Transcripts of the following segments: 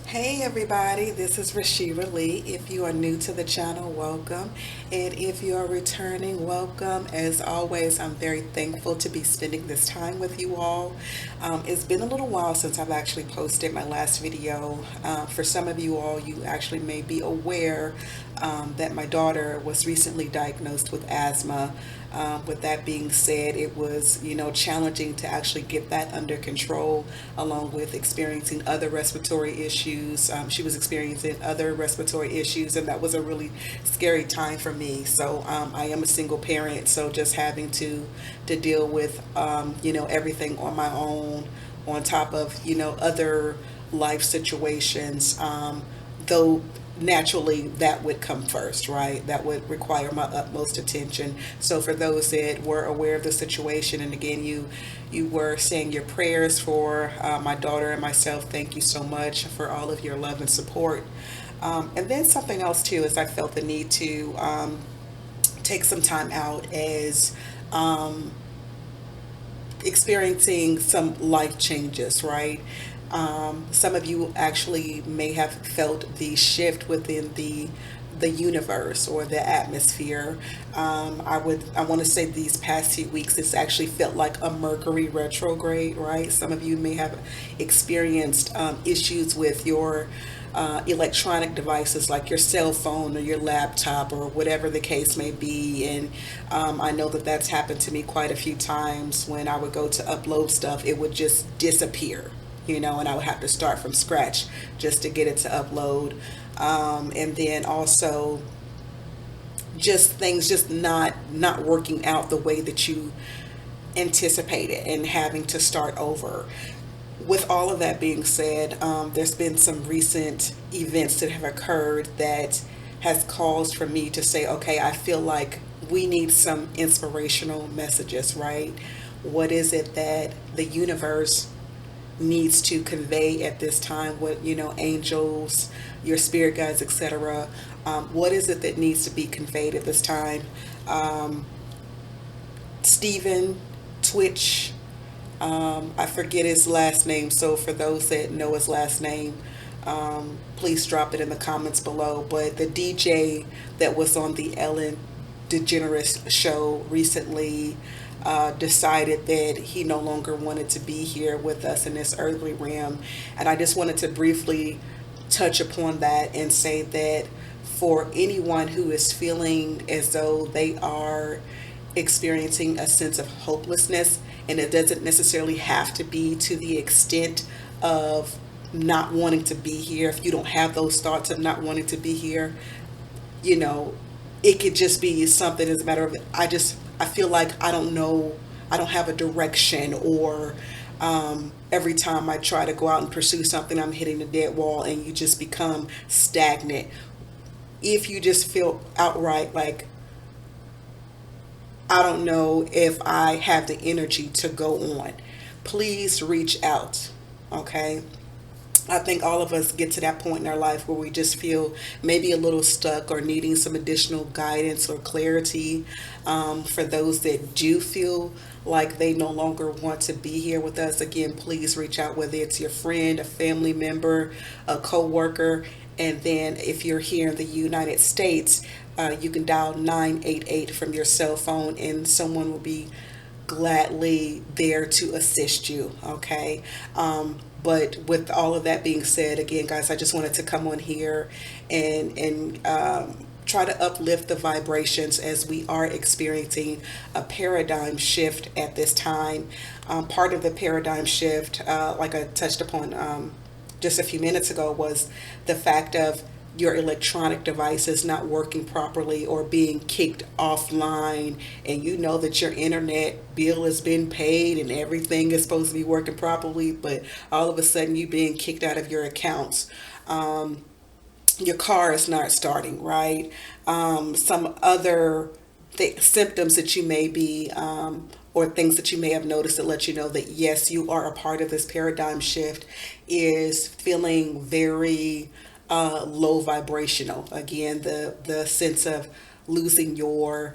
Hey everybody, this is Rashida Lee. If you are new to the channel, welcome. And if you are returning, welcome. As always, I'm very thankful to be spending this time with you all. It's been a little while since I've actually posted my last video. For some of you all, you actually may be aware that my daughter was recently diagnosed with asthma. With that being said, it was, challenging to actually get that under control, along with experiencing other respiratory issues. She was experiencing other respiratory issues, and that was a really scary time for me. So I am a single parent, so just having to deal with, everything on my own, on top of, other life situations. Though naturally that would come first, right? That would require my utmost attention. So for those that were aware of the situation, and again, you were saying your prayers for my daughter and myself, thank you so much for all of your love and support. And then something else too is I felt the need to take some time out as experiencing some life changes, right? Some of you actually may have felt the shift within the universe or the atmosphere. I want to say these past few weeks, it's actually felt like a Mercury retrograde, right? Some of you may have experienced issues with your electronic devices like your cell phone or your laptop or whatever the case may be. And I know that that's happened to me quite a few times. When I would go to upload stuff, it would just disappear, and I would have to start from scratch just to get it to upload. And then also just things just not working out the way that you anticipated and having to start over. With all of that being said, there's been some recent events that have occurred that has caused for me to say, okay, I feel like we need some inspirational messages, right? What is it that the universe needs to convey at this time? What, angels, your spirit guides, etc. What is it that needs to be conveyed at this time? Stephen Twitch, I forget his last name, so for those that know his last name, please drop it in the comments below. But the DJ that was on the Ellen DeGeneres show recently decided that he no longer wanted to be here with us in this earthly realm. And I just wanted to briefly touch upon that and say that for anyone who is feeling as though they are experiencing a sense of hopelessness, and it doesn't necessarily have to be to the extent of not wanting to be here. If you don't have those thoughts of not wanting to be here, you know, it could just be something as a matter of, I feel like I don't know, I don't have a direction, or every time I try to go out and pursue something, I'm hitting a dead wall, and you just become stagnant. If you just feel outright like, I don't know if I have the energy to go on, please reach out. Okay. I think all of us get to that point in our life where we just feel maybe a little stuck or needing some additional guidance or clarity. For those that do feel like they no longer want to be here with us, again, please reach out, whether it's your friend, a family member, a co-worker. And then if you're here in the United States, you can dial 988 from your cell phone, and someone will be gladly there to assist you. Okay. But with all of that being said, again, guys, I just wanted to come on here and try to uplift the vibrations as we are experiencing a paradigm shift at this time. Part of the paradigm shift, like I touched upon just a few minutes ago, was the fact of your electronic devices not working properly or being kicked offline, and you know that your internet bill has been paid and everything is supposed to be working properly, but all of a sudden you being kicked out of your accounts. Your car is not starting right. Some other symptoms that you may be or things that you may have noticed that let you know that yes, you are a part of this paradigm shift, is feeling very low vibrational. Again, the sense of losing your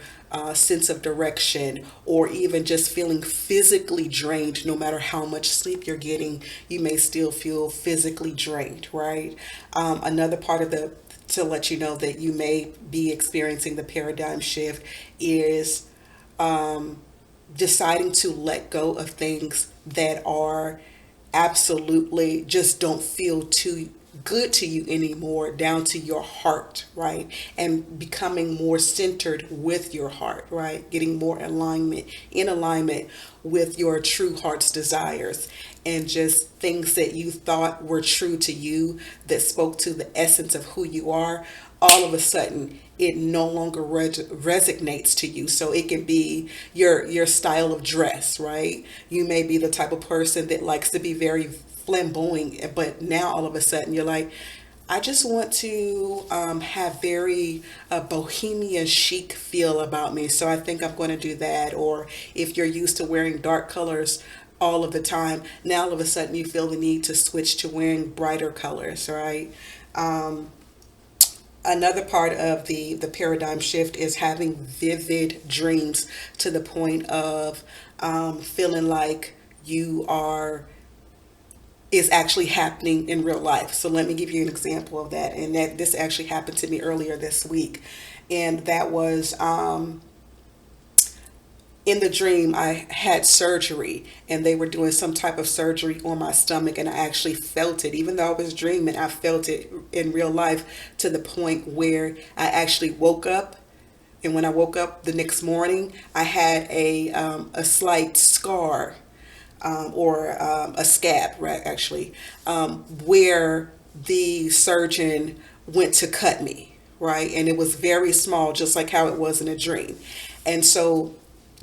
sense of direction, or even just feeling physically drained. No matter how much sleep you're getting, you may still feel physically drained, right? Another part of the to let you know that you may be experiencing the paradigm shift is deciding to let go of things that are absolutely just don't feel too good to you anymore, down to your heart, right? And becoming more centered with your heart, right? Getting more alignment with your true heart's desires, and just things that you thought were true to you, that spoke to the essence of who you are, all of a sudden it no longer resonates to you. So it can be your style of dress, right? You may be the type of person that likes to be very flamboyant, but now all of a sudden you're like, I just want to have very bohemian chic feel about me. So I think I'm going to do that. Or if you're used to wearing dark colors all of the time, now all of a sudden you feel the need to switch to wearing brighter colors, right? Another part of the paradigm shift is having vivid dreams, to the point of feeling like you are is actually happening in real life. So let me give you an example of that. And that this actually happened to me earlier this week. And that was in the dream, I had surgery, and they were doing some type of surgery on my stomach, and I actually felt it. Even though I was dreaming, I felt it in real life, to the point where I actually woke up. And when I woke up the next morning, I had a slight scar, or a scab, right, actually, where the surgeon went to cut me, right? And it was very small, just like how it was in a dream. And so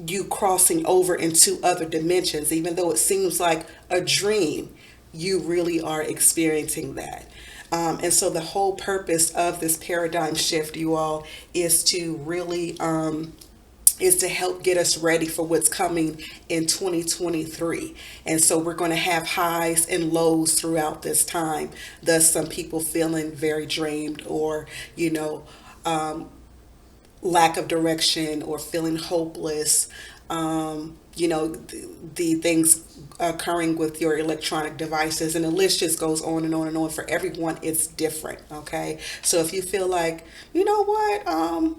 you crossing over into other dimensions, even though it seems like a dream, you really are experiencing that. And so the whole purpose of this paradigm shift, you all, is to really is to help get us ready for what's coming in 2023. And so we're going to have highs and lows throughout this time. Thus, some people feeling very drained, or, you know, lack of direction, or feeling hopeless. The things occurring with your electronic devices, and the list just goes on and on and on. For everyone, it's different. Okay. So if you feel like, you know what,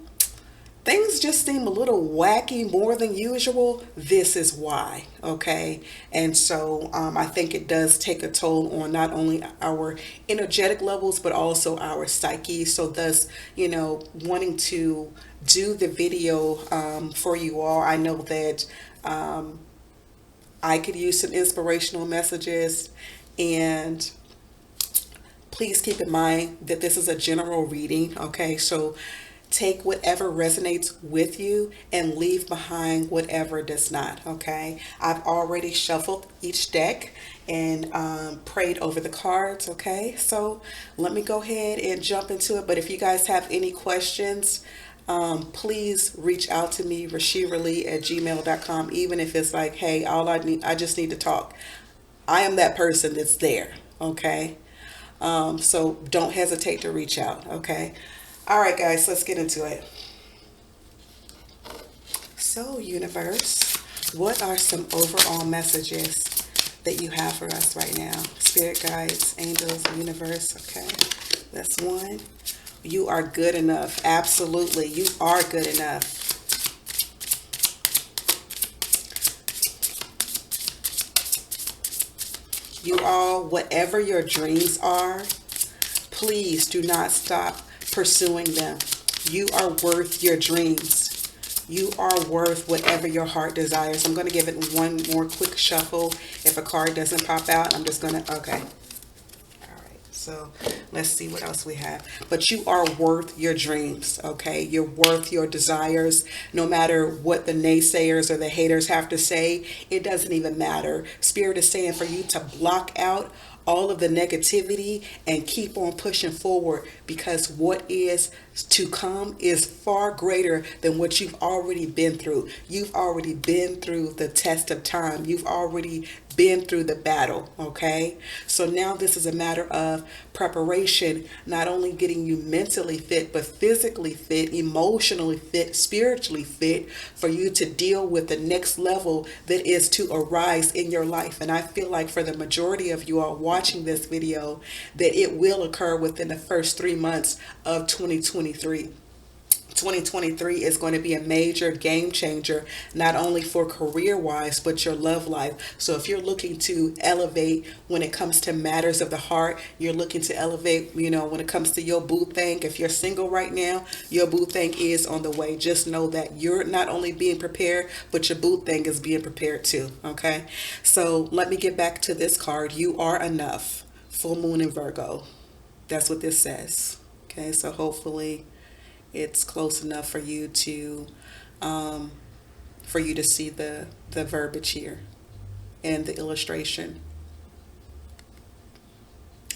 things just seem a little wacky more than usual, this is why. Okay. And so I think it does take a toll on not only our energetic levels, but also our psyche. So thus, wanting to do the video for you all. I know that I could use some inspirational messages, and please keep in mind that this is a general reading. Okay. So take whatever resonates with you and leave behind whatever does not. Okay. I've already shuffled each deck and prayed over the cards. Okay. So let me go ahead and jump into it. But if you guys have any questions, please reach out to me, rashirali@gmail.com. Even if it's like, hey, I just need to talk. I am that person that's there. Okay. So don't hesitate to reach out. Okay. All right, guys, let's get into it. So, universe, what are some overall messages that you have for us right now? Spirit guides, angels, universe. Okay, that's one. You are good enough. Absolutely, you are good enough. You all, whatever your dreams are, please do not stop pursuing them. You are worth your dreams. You are worth whatever your heart desires. I'm going to give it one more quick shuffle. If a card doesn't pop out, I'm just going to, okay. So let's see what else we have. But you are worth your dreams, okay? You're worth your desires. No matter what the naysayers or the haters have to say, it doesn't even matter. Spirit is saying for you to block out all of the negativity and keep on pushing forward, because what is to come is far greater than what you've already been through. You've already been through the test of time. You've already been through the battle, okay? So now this is a matter of preparation, not only getting you mentally fit, but physically fit, emotionally fit, spiritually fit for you to deal with the next level that is to arise in your life. And I feel like for the majority of you all watching this video, that it will occur within the first 3 months of 2023. 2023 is going to be a major game changer, not only for career wise, but your love life. So if you're looking to elevate when it comes to matters of the heart, you're looking to elevate, when it comes to your boo thing. If you're single right now, your boo thing is on the way. Just know that you're not only being prepared, but your boo thing is being prepared too. Okay. So let me get back to this card. You are enough. Full moon in Virgo. That's what this says. Okay. So hopefully it's close enough for you to see the verbiage here and the illustration.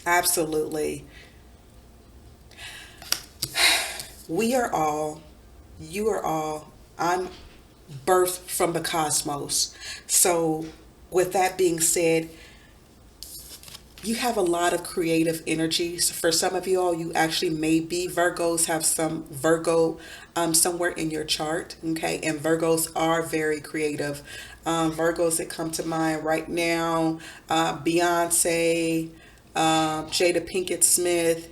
Absolutely. We are all, you are all, I'm birthed from the cosmos. So with that being said, you have a lot of creative energy. So for some of you all, you actually may be Virgos, have some Virgo somewhere in your chart. Okay. And Virgos are very creative. Virgos that come to mind right now, Beyonce, Jada Pinkett Smith.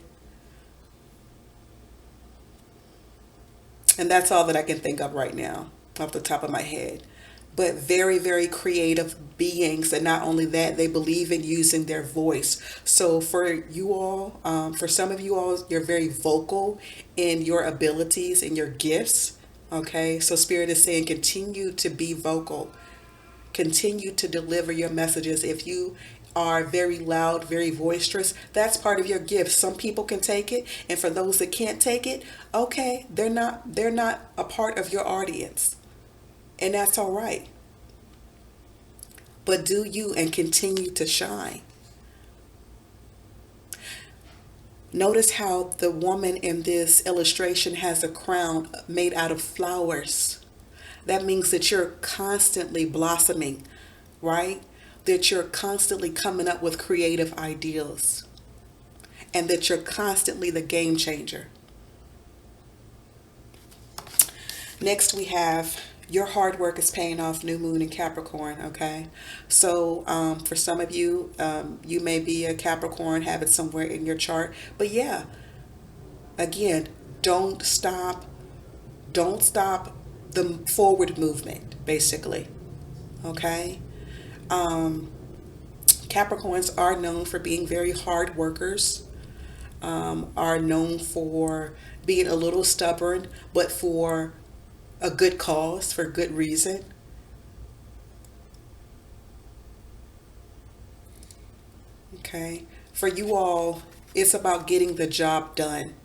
And that's all that I can think of right now off the top of my head. But very, very creative beings. And not only that, they believe in using their voice. So for you all, for some of you all, you're very vocal in your abilities and your gifts. Okay. So Spirit is saying continue to be vocal. Continue to deliver your messages. If you are very loud, very boisterous, that's part of your gift. Some people can take it, and for those that can't take it, okay, they're not a part of your audience. And that's all right. But do you and continue to shine. Notice how the woman in this illustration has a crown made out of flowers. That means that you're constantly blossoming, right? That you're constantly coming up with creative ideals. And that you're constantly the game changer. Next we have your hard work is paying off, new moon in Capricorn, okay? So for some of you, you may be a Capricorn, have it somewhere in your chart. But yeah, again, don't stop the forward movement, basically, okay? Capricorns are known for being very hard workers, are known for being a little stubborn, but for a good cause, for good reason. Okay. For you all, it's about getting the job done.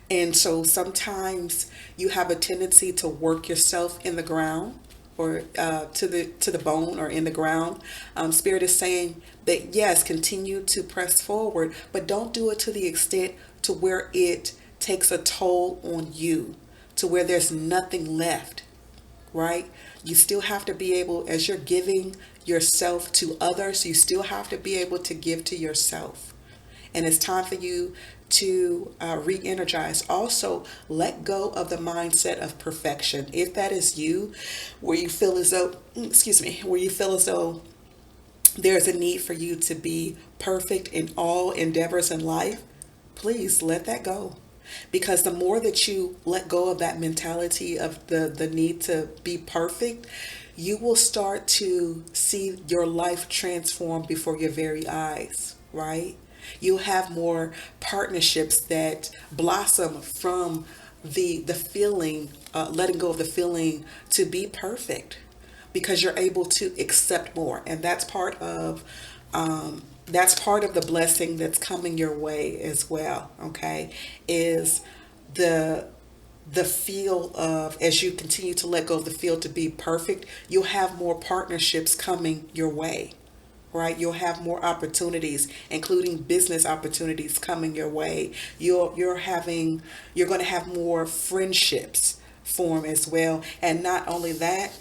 And so sometimes you have a tendency to work yourself in the ground or to the bone or in the ground. Spirit is saying that yes, continue to press forward, but don't do it to the extent to where it takes a toll on you, to where there's nothing left, right? You still have to be able, as you're giving yourself to others, you still have to be able to give to yourself. And it's time for you to re-energize. Also, let go of the mindset of perfection. If that is you, where you feel as though, where you feel as though there's a need for you to be perfect in all endeavors in life, please let that go. Because the more that you let go of that mentality of the need to be perfect, you will start to see your life transform before your very eyes, right? You'll have more partnerships that blossom from the feeling, letting go of the feeling to be perfect, because you're able to accept more. And that's part of the blessing that's coming your way as well. Okay, is the feel of, as you continue to let go of the feel to be perfect, you'll have more partnerships coming your way, right? You'll have more opportunities, including business opportunities coming your way. You're going to have more friendships form as well. And not only that,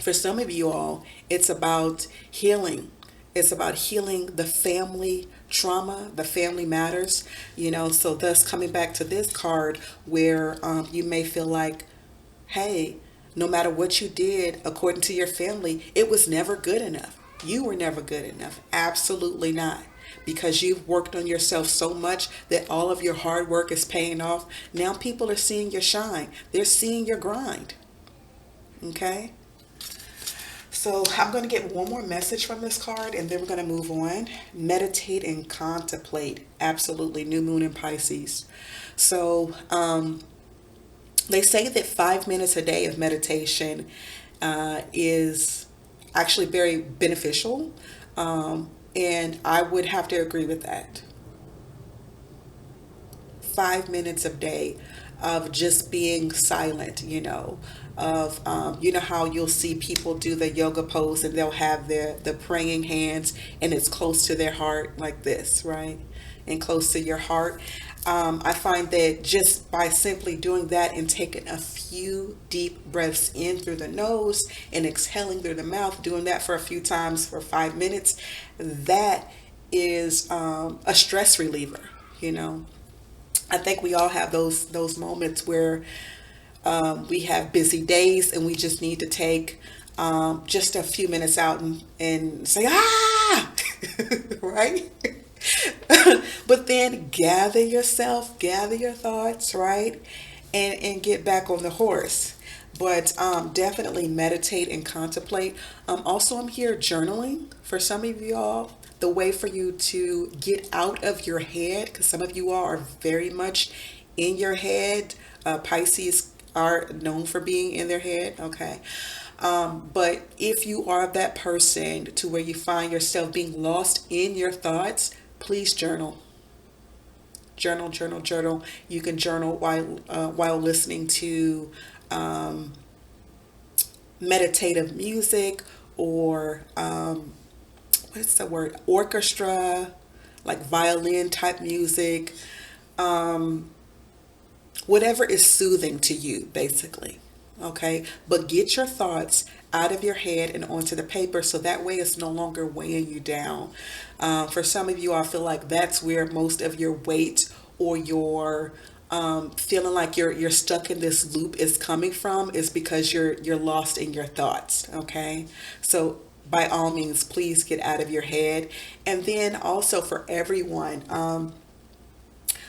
For some of you all, it's about healing. It's about healing the family trauma, the family matters, so thus coming back to this card where you may feel like, hey, no matter what you did, according to your family, it was never good enough. You were never good enough. Absolutely not. Because you've worked on yourself so much that all of your hard work is paying off. Now people are seeing your shine. They're seeing your grind. Okay? So I'm going to get one more message from this card and then we're going to move on. Meditate and contemplate. Absolutely. New moon in Pisces. So they say that 5 minutes a day of meditation is actually very beneficial. And I would have to agree with that. 5 minutes a day of just being silent, of how you'll see people do the yoga pose and they'll have the praying hands and it's close to their heart like this, right? And close to your heart. I find that just by simply doing that and taking a few deep breaths in through the nose and exhaling through the mouth, doing that for a few times for 5 minutes, that is a stress reliever, I think we all have those moments where we have busy days and we just need to take just a few minutes out and say, ah, right? But then gather yourself, gather your thoughts, right? And get back on the horse. But definitely meditate and contemplate. Also, I'm here journaling for some of you all. The way for you to get out of your head, because some of you all are very much in your head. Pisces are known for being in their head, okay? But if you are that person to where you find yourself being lost in your thoughts, please journal. Journal, journal, journal. You can journal while listening to meditative music or what's the word? Orchestra, like violin type music. Whatever is soothing to you, basically. Okay, but get your thoughts out of your head and onto the paper so that way it's no longer weighing you down. For some of you, I feel like that's where most of your weight or your feeling like you're stuck in this loop is coming from, is because you're lost in your thoughts. Okay, so by all means, please get out of your head. And then also for everyone,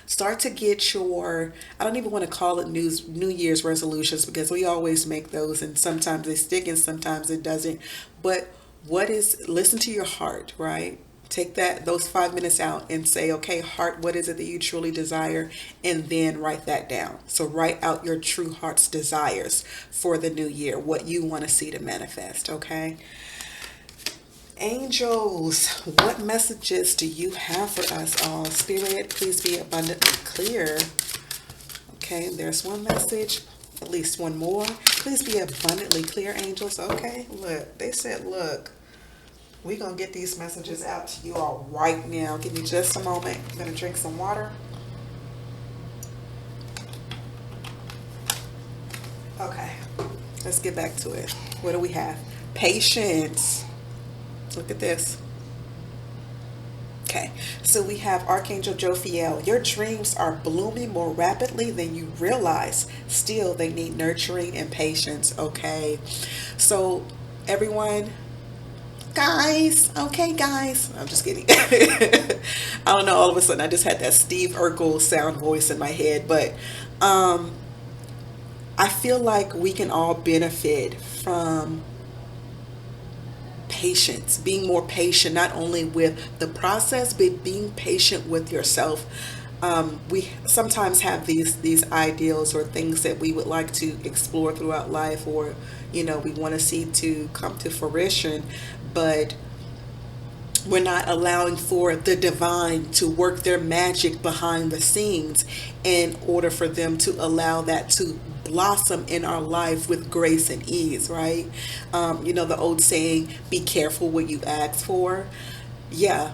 start to get your, I don't even want to call it New Year's resolutions, because we always make those and sometimes they stick and sometimes it doesn't. But listen to your heart, right? Take those 5 minutes out and say, okay, heart, what is it that you truly desire? And then write that down. So write out your true heart's desires for the new year, what you want to see to manifest, okay? Angels, what messages do you have for us all? Spirit, please be abundantly clear. Okay, there's one message, at least one more. Please be abundantly clear, angels. Okay, look, they said, look, we're going to get these messages out to you all right now. Give me just a moment. I'm going to drink some water. Okay, let's get back to it. What do we have? Patience. Look at this. Okay, so we have Archangel Jophiel. Your dreams are blooming more rapidly than you realize. Still, they need nurturing and patience. Okay, so everyone, guys, okay, guys, I'm just kidding. I don't know, all of a sudden I just had that Steve Urkel sound voice in my head, but I feel like we can all benefit from patience, being more patient, not only with the process, but being patient with yourself. We sometimes have these ideals or things that we would like to explore throughout life, or we want to see to come to fruition, but we're not allowing for the divine to work their magic behind the scenes in order for them to allow that to blossom in our life with grace and ease, right? The old saying, be careful what you ask for. Yeah,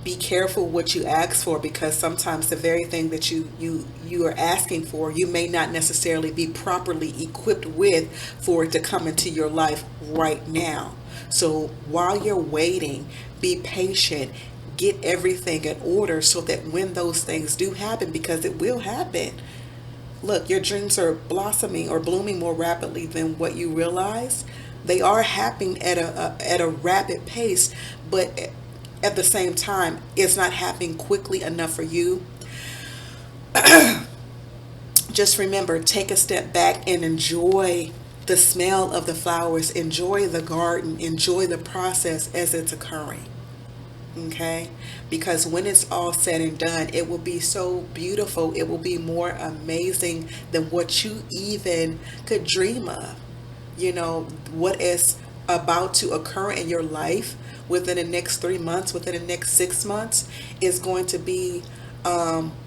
be careful what you ask for, because sometimes the very thing that you are asking for, you may not necessarily be properly equipped with for it to come into your life right now. So while you're waiting, be patient, get everything in order so that when those things do happen, because it will happen. Look, your dreams are blossoming or blooming more rapidly than what you realize. They are happening at a rapid pace, but at the same time, it's not happening quickly enough for you. Just remember, take a step back and enjoy the smell of the flowers, enjoy the garden, enjoy the process as it's occurring. Okay? Because when it's all said and done, it will be so beautiful. It will be more amazing than what you even could dream of. What is about to occur in your life within the next 3 months, within the next 6 months, is going to be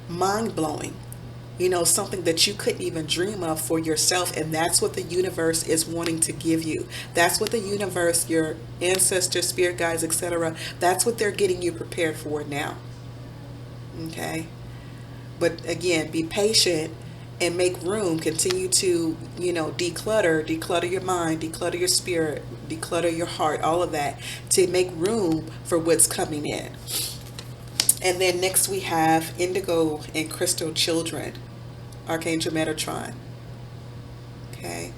mind blowing. Something that you couldn't even dream of for yourself. And that's what the universe is wanting to give you. That's what the universe, your ancestors, spirit guides, etc., that's what they're getting you prepared for now. Okay? But again, be patient and make room. Continue to, declutter your mind, declutter your spirit, declutter your heart, all of that, to make room for what's coming in. And then next we have indigo and crystal children, Archangel Metatron. Okay.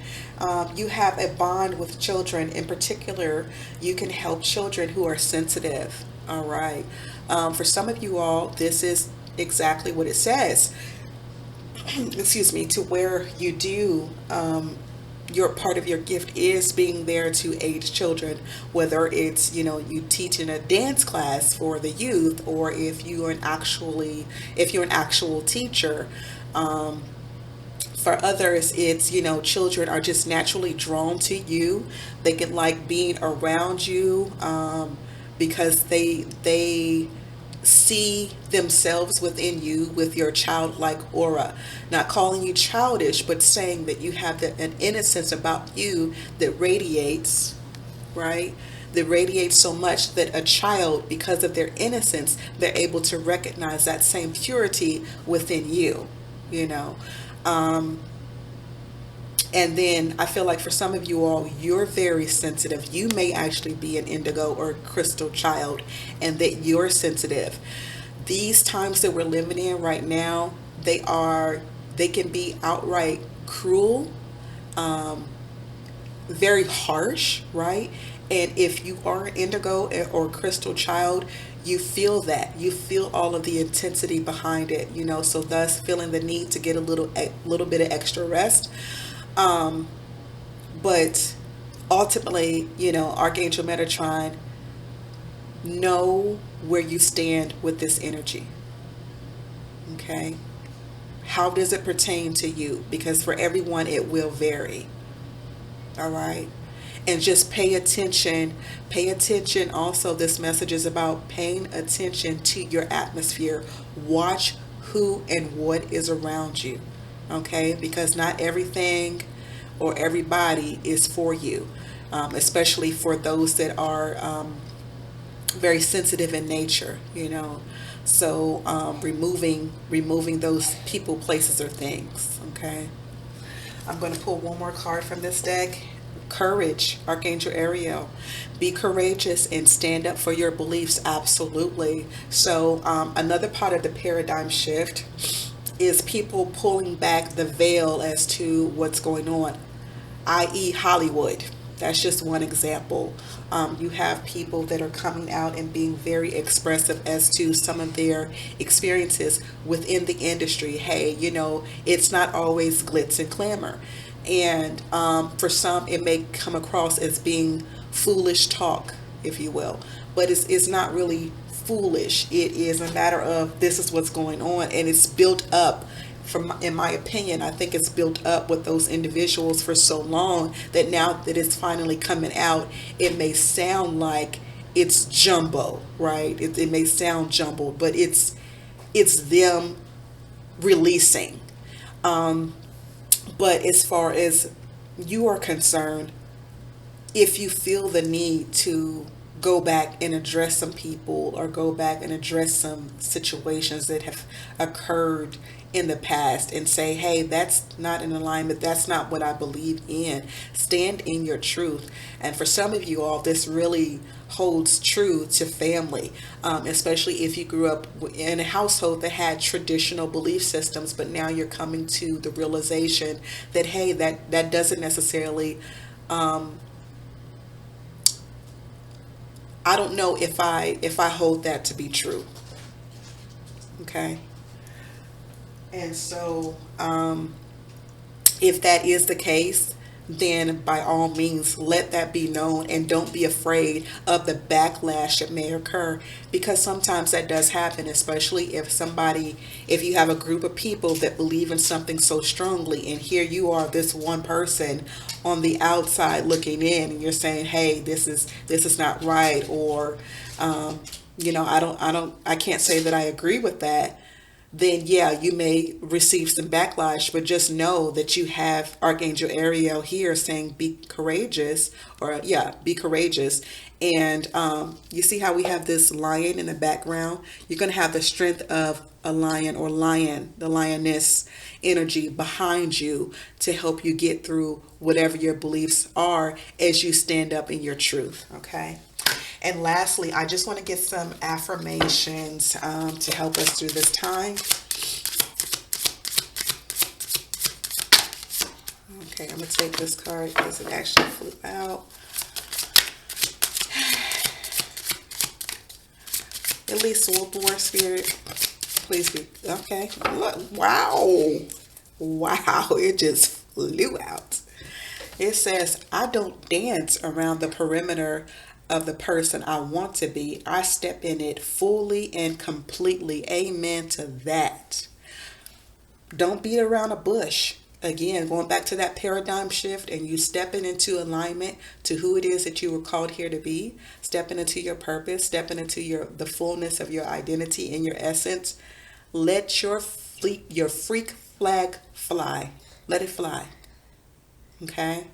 You have a bond with children. In particular, you can help children who are sensitive. All right. For some of you all, this is exactly what it says. Excuse me, to where you do, your part of your gift is being there to aid children, whether it's, you teach in a dance class for the youth, or if you're an actual teacher. For others, it's, children are just naturally drawn to you. They can like being around you, because they see themselves within you with your childlike aura. Not calling you childish, but saying that you have an innocence about you that radiates, right? That radiates so much that a child, because of their innocence, they're able to recognize that same purity within you, you know. And then I feel like for some of you all, you're very sensitive. You may actually be an indigo or crystal child, and that you're sensitive. These times that we're living in right now, they can be outright cruel, very harsh, right? And if you are an indigo or crystal child, you feel that. You feel all of the intensity behind it, so thus feeling the need to get a little bit of extra rest. But ultimately, Archangel Metatron, know where you stand with this energy. Okay? How does it pertain to you? Because for everyone, it will vary. All right? And just pay attention. Pay attention. Also, this message is about paying attention to your atmosphere. Watch who and what is around you. Okay? Because not everything or everybody is for you. Especially for those that are very sensitive in nature, So removing those people, places, or things. Okay? I'm going to pull one more card from this deck. Courage, Archangel Ariel. Be courageous and stand up for your beliefs. Absolutely. So another part of the paradigm shift is people pulling back the veil as to what's going on, i.e. Hollywood. That's just one example. You have people that are coming out and being very expressive as to some of their experiences within the industry. Hey, it's not always glitz and glamour. And for some, it may come across as being foolish talk, if you will. But it's not really foolish. It is a matter of this is what's going on. And it's built up. In my opinion, I think it's built up with those individuals for so long that now that it's finally coming out, it may sound like it's jumbo, right? It may sound jumbled, but it's them releasing. But as far as you are concerned, if you feel the need to go back and address some people or go back and address some situations that have occurred in the past and say, hey, that's not in alignment. That's not what I believe in. Stand in your truth. And for some of you all, this really holds true to family, especially if you grew up in a household that had traditional belief systems, but now you're coming to the realization that, hey, that doesn't necessarily, I don't know if I hold that to be true. Okay. And so, if that is the case, then by all means, let that be known and don't be afraid of the backlash that may occur, because sometimes that does happen, especially if you have a group of people that believe in something so strongly, and here you are, this one person on the outside looking in, and you're saying, hey, this is not right, or, I can't say that I agree with that. Then yeah, you may receive some backlash, but just know that you have Archangel Ariel here saying, be courageous, or yeah, be courageous. And you see how we have this lion in the background? You're going to have the strength of a lion, or lion, the lioness energy behind you to help you get through whatever your beliefs are as you stand up in your truth. Okay. And lastly, I just want to get some affirmations to help us through this time. Okay, I'm going to take this card because it actually flew out. At least one more, Spirit. Please be. Okay. Wow. Wow. It just flew out. It says, I don't dance around the perimeter of the person I want to be. I step in it fully and completely. Amen to that. Don't beat around a bush. Again, going back to that paradigm shift, and you stepping into alignment to who it is that you were called here to be, stepping into your purpose, stepping into the fullness of your identity and your essence. Let your freak flag fly. Let it fly. Okay?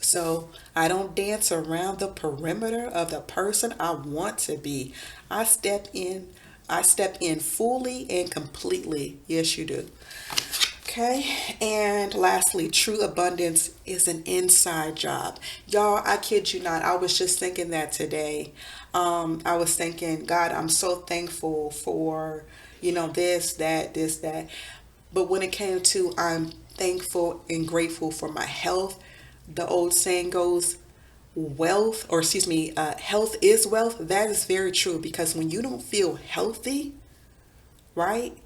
So I don't dance around the perimeter of the person I want to be. I step in fully and completely. Yes, you do. Okay. And lastly, true abundance is an inside job. Y'all, I kid you not. I was just thinking that today. I was thinking, God, I'm so thankful for, this, that. But when it came to, I'm thankful and grateful for my health. The old saying goes, health is wealth. That is very true, because when you don't feel healthy, right?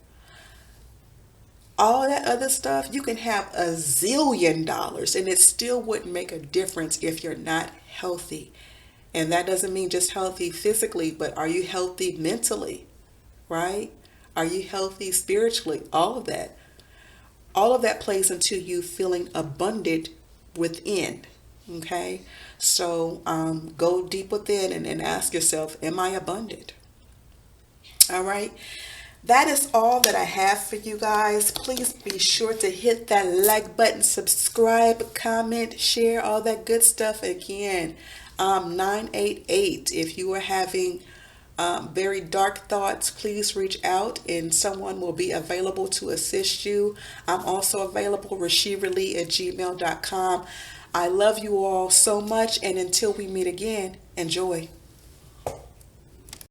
All that other stuff, you can have a zillion dollars and it still wouldn't make a difference if you're not healthy. And that doesn't mean just healthy physically, but are you healthy mentally, right? Are you healthy spiritually? All of that. All of that plays into you feeling abundant within. Okay. So go deep within and ask yourself, am I abundant? All right. That is all that I have for you guys. Please be sure to hit that like button, subscribe, comment, share, all that good stuff. Again, 988. If you are having very dark thoughts, please reach out and someone will be available to assist you. I'm also available, rashivalee@gmail.com. I love you all so much, and until we meet again, enjoy.